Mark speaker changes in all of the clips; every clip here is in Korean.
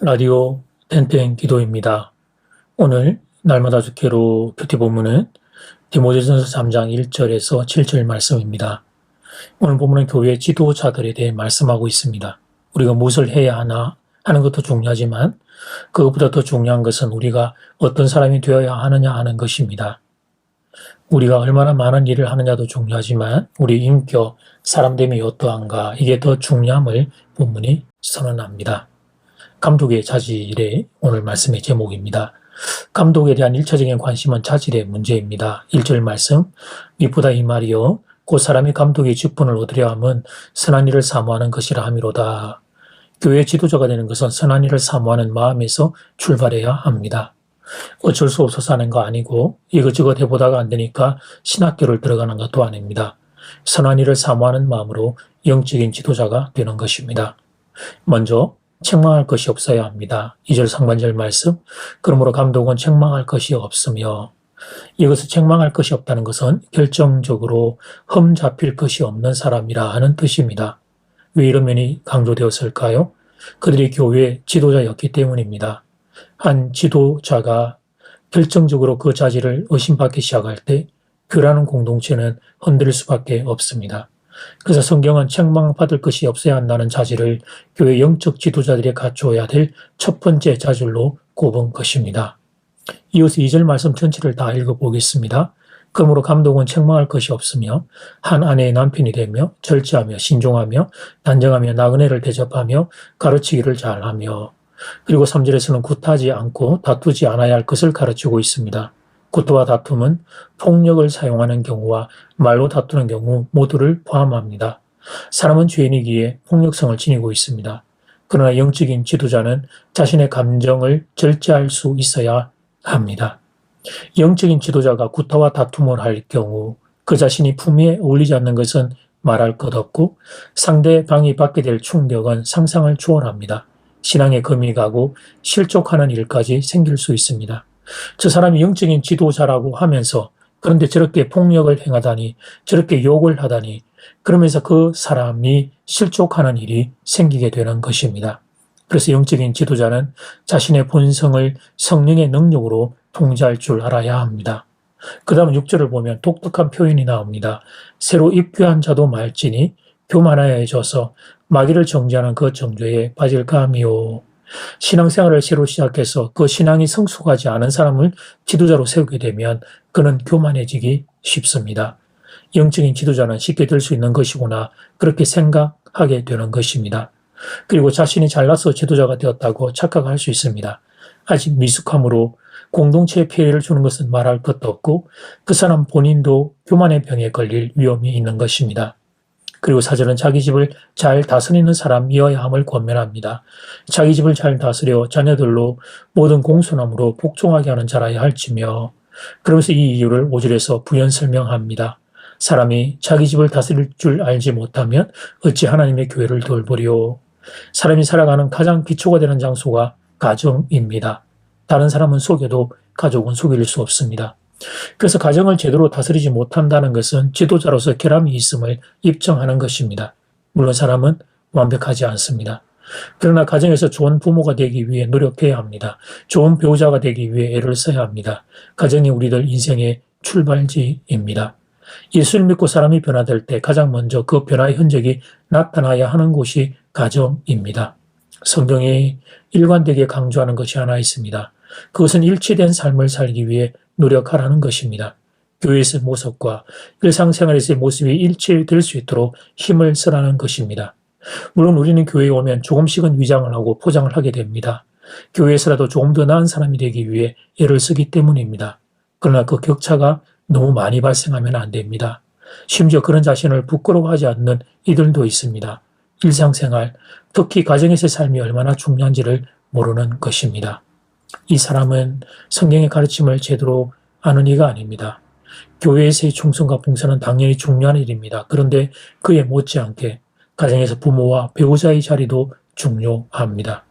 Speaker 1: 라디오 땡땡 기도입니다. 오늘 날마다 주께로 큐티 본문은 디모데전서 3장 1절에서 7절 말씀입니다. 오늘 본문은 교회 지도자들에 대해 말씀하고 있습니다. 우리가 무엇을 해야 하나 하는 것도 중요하지만 그것보다 더 중요한 것은 우리가 어떤 사람이 되어야 하느냐 하는 것입니다. 우리가 얼마나 많은 일을 하느냐도 중요하지만 우리 인격, 사람됨이 어떠한가 이게 더 중요함을 본문이 선언합니다. 감독의 자질의 오늘 말씀의 제목입니다. 감독에 대한 1차적인 관심은 자질의 문제입니다. 1절 말씀, 이보다 이 말이요 곧 사람이 감독의 직분을 얻으려 함은 선한 일을 사모하는 것이라 함이로다. 교회 지도자가 되는 것은 선한 일을 사모하는 마음에서 출발해야 합니다. 어쩔 수 없어서 하는 거 아니고 이것저것 해보다가 안 되니까 신학교를 들어가는 것도 아닙니다. 선한 일을 사모하는 마음으로 영적인 지도자가 되는 것입니다. 먼저 책망할 것이 없어야 합니다. 2절 상반절 말씀, 그러므로 감독은 책망할 것이 없으며, 이것을 책망할 것이 없다는 것은 결정적으로 흠 잡힐 것이 없는 사람이라 하는 뜻입니다. 왜 이런 면이 강조되었을까요? 그들이 교회 지도자였기 때문입니다. 한 지도자가 결정적으로 그 자질을 의심받기 시작할 때 교회라는 공동체는 흔들릴 수밖에 없습니다. 그래서 성경은 책망받을 것이 없어야 한다는 자질을 교회 영적 지도자들이 갖추어야 될 첫 번째 자질로 꼽은 것입니다. 이어서 2절 말씀 전체를 다 읽어보겠습니다. 그러므로 감독은 책망할 것이 없으며 한 아내의 남편이 되며 절제하며 신중하며 단정하며 나그네를 대접하며 가르치기를 잘하며, 그리고 3절에서는 굿하지 않고 다투지 않아야 할 것을 가르치고 있습니다. 구토와 다툼은 폭력을 사용하는 경우와 말로 다투는 경우 모두를 포함합니다. 사람은 죄인이기에 폭력성을 지니고 있습니다. 그러나 영적인 지도자는 자신의 감정을 절제할 수 있어야 합니다. 영적인 지도자가 구타와 다툼을 할 경우 그 자신이 품위에 어울리지 않는 것은 말할 것 없고 상대방이 받게 될 충격은 상상을 초월합니다. 신앙에 금이 가고 실족하는 일까지 생길 수 있습니다. 저 사람이 영적인 지도자라고 하면서 그런데 저렇게 폭력을 행하다니, 저렇게 욕을 하다니, 그러면서 그 사람이 실족하는 일이 생기게 되는 것입니다. 그래서 영적인 지도자는 자신의 본성을 성령의 능력으로 통제할 줄 알아야 합니다. 그 다음 6절을 보면 독특한 표현이 나옵니다. 새로 입교한 자도 말지니 교만하여져서 마귀를 정죄하는 그 정죄에 빠질까 하미요. 신앙생활을 새로 시작해서 그 신앙이 성숙하지 않은 사람을 지도자로 세우게 되면 그는 교만해지기 쉽습니다. 영적인 지도자는 쉽게 될 수 있는 것이구나 그렇게 생각하게 되는 것입니다. 그리고 자신이 잘나서 지도자가 되었다고 착각할 수 있습니다. 아직 미숙함으로 공동체에 피해를 주는 것은 말할 것도 없고 그 사람 본인도 교만의 병에 걸릴 위험이 있는 것입니다. 그리고 4절은 자기 집을 잘 다스리는 사람이어야 함을 권면합니다. 자기 집을 잘 다스려 자녀들로 모든 공손함으로 복종하게 하는 자라야 할지며, 그러면서 이 이유를 5절에서 부연 설명합니다. 사람이 자기 집을 다스릴 줄 알지 못하면 어찌 하나님의 교회를 돌보리요. 사람이 살아가는 가장 기초가 되는 장소가 가정입니다. 다른 사람은 속여도 가족은 속일 수 없습니다. 그래서 가정을 제대로 다스리지 못한다는 것은 지도자로서 결함이 있음을 입증하는 것입니다. 물론 사람은 완벽하지 않습니다. 그러나 가정에서 좋은 부모가 되기 위해 노력해야 합니다. 좋은 배우자가 되기 위해 애를 써야 합니다. 가정이 우리들 인생의 출발지입니다. 예수를 믿고 사람이 변화될 때 가장 먼저 그 변화의 흔적이 나타나야 하는 곳이 가정입니다. 성경이 일관되게 강조하는 것이 하나 있습니다. 그것은 일치된 삶을 살기 위해 노력하라는 것입니다. 교회에서의 모습과 일상생활에서의 모습이 일치될 수 있도록 힘을 쓰라는 것입니다. 물론 우리는 교회에 오면 조금씩은 위장을 하고 포장을 하게 됩니다. 교회에서라도 조금 더 나은 사람이 되기 위해 애를 쓰기 때문입니다. 그러나 그 격차가 너무 많이 발생하면 안 됩니다. 심지어 그런 자신을 부끄러워하지 않는 이들도 있습니다. 일상생활, 특히 가정에서의 삶이 얼마나 중요한지를 모르는 것입니다. 이 사람은 성경의 가르침을 제대로 아는 이가 아닙니다. 교회에서의 충성과 봉사는 당연히 중요한 일입니다. 그런데 그에 못지않게 가정에서 부모와 배우자의 자리도 중요합니다.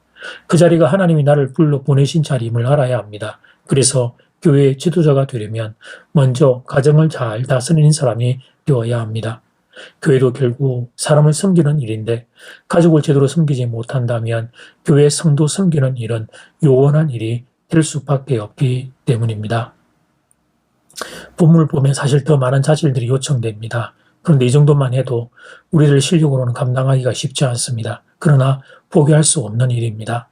Speaker 1: 그 자리가 하나님이 나를 불러 보내신 자리임을 알아야 합니다. 그래서 교회의 지도자가 되려면 먼저 가정을 잘 다스리는 사람이 되어야 합니다. 교회도 결국 사람을 섬기는 일인데 가족을 제대로 섬기지 못한다면 교회 성도 섬기는 일은 요원한 일이 될 수밖에 없기 때문입니다. 본문을 보면 사실 더 많은 자질들이 요청됩니다. 그런데 이 정도만 해도 우리들 실력으로는 감당하기가 쉽지 않습니다. 그러나 포기할 수 없는 일입니다.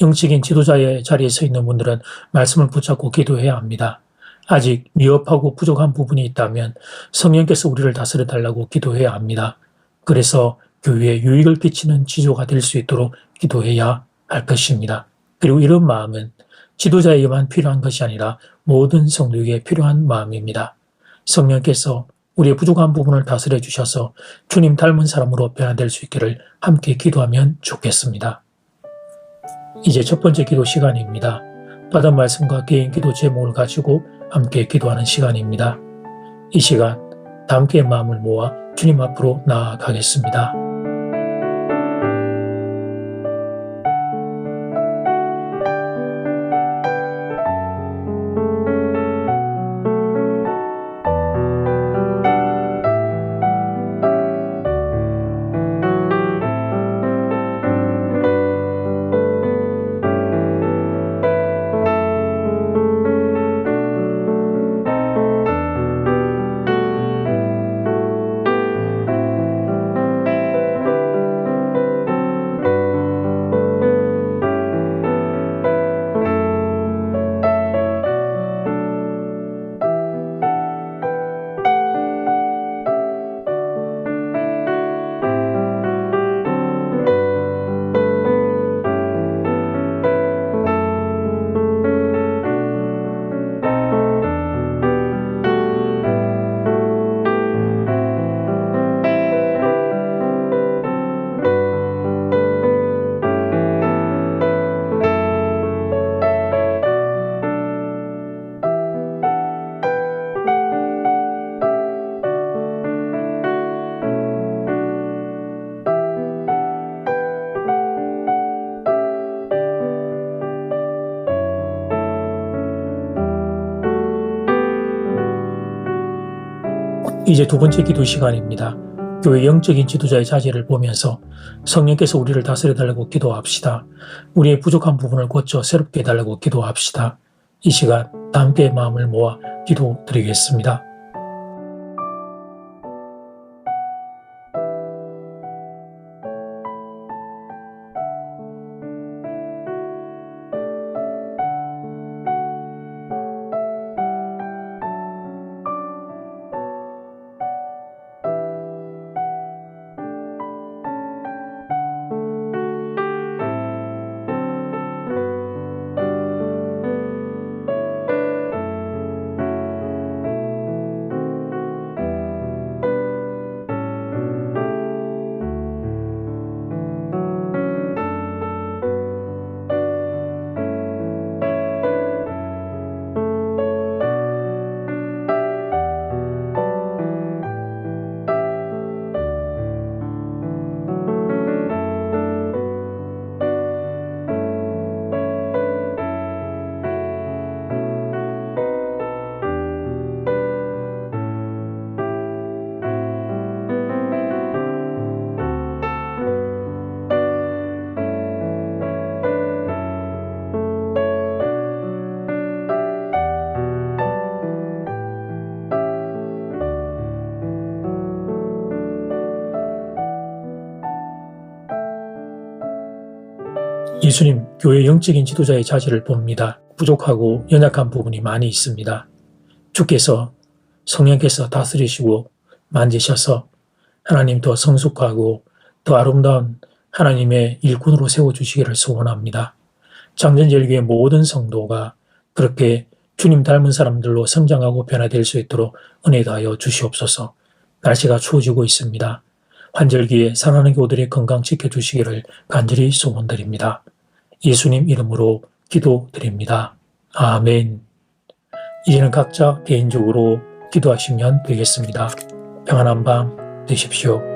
Speaker 1: 영적인 지도자의 자리에 서 있는 분들은 말씀을 붙잡고 기도해야 합니다. 아직 미흡하고 부족한 부분이 있다면 성령께서 우리를 다스려 달라고 기도해야 합니다. 그래서 교회에 유익을 끼치는 지도가 될 수 있도록 기도해야 할 것입니다. 그리고 이런 마음은 지도자에게만 필요한 것이 아니라 모든 성도에게 필요한 마음입니다. 성령께서 우리의 부족한 부분을 다스려 주셔서 주님 닮은 사람으로 변화될 수 있기를 함께 기도하면 좋겠습니다. 이제 첫 번째 기도 시간입니다. 받은 말씀과 개인 기도 제목을 가지고 함께 기도하는 시간입니다. 이 시간 다 함께 마음을 모아 주님 앞으로 나아가겠습니다. 이제 두 번째 기도 시간입니다. 교회 영적인 지도자의 자질을 보면서 성령께서 우리를 다스려 달라고 기도합시다. 우리의 부족한 부분을 고쳐 새롭게 해달라고 기도합시다. 이 시간 다 함께 마음을 모아 기도드리겠습니다. 예수님, 교회 영적인 지도자의 자질을 봅니다. 부족하고 연약한 부분이 많이 있습니다. 주께서 성령께서 다스리시고 만지셔서 하나님 더 성숙하고 더 아름다운 하나님의 일꾼으로 세워주시기를 소원합니다. 장전제일교회 모든 성도가 그렇게 주님 닮은 사람들로 성장하고 변화될 수 있도록 은혜 다하여 주시옵소서. 날씨가 추워지고 있습니다. 환절기에 사랑하는 교우들의 건강 지켜주시기를 간절히 소원드립니다. 예수님 이름으로 기도드립니다. 아멘. 이제는 각자 개인적으로 기도하시면 되겠습니다. 평안한 밤 되십시오.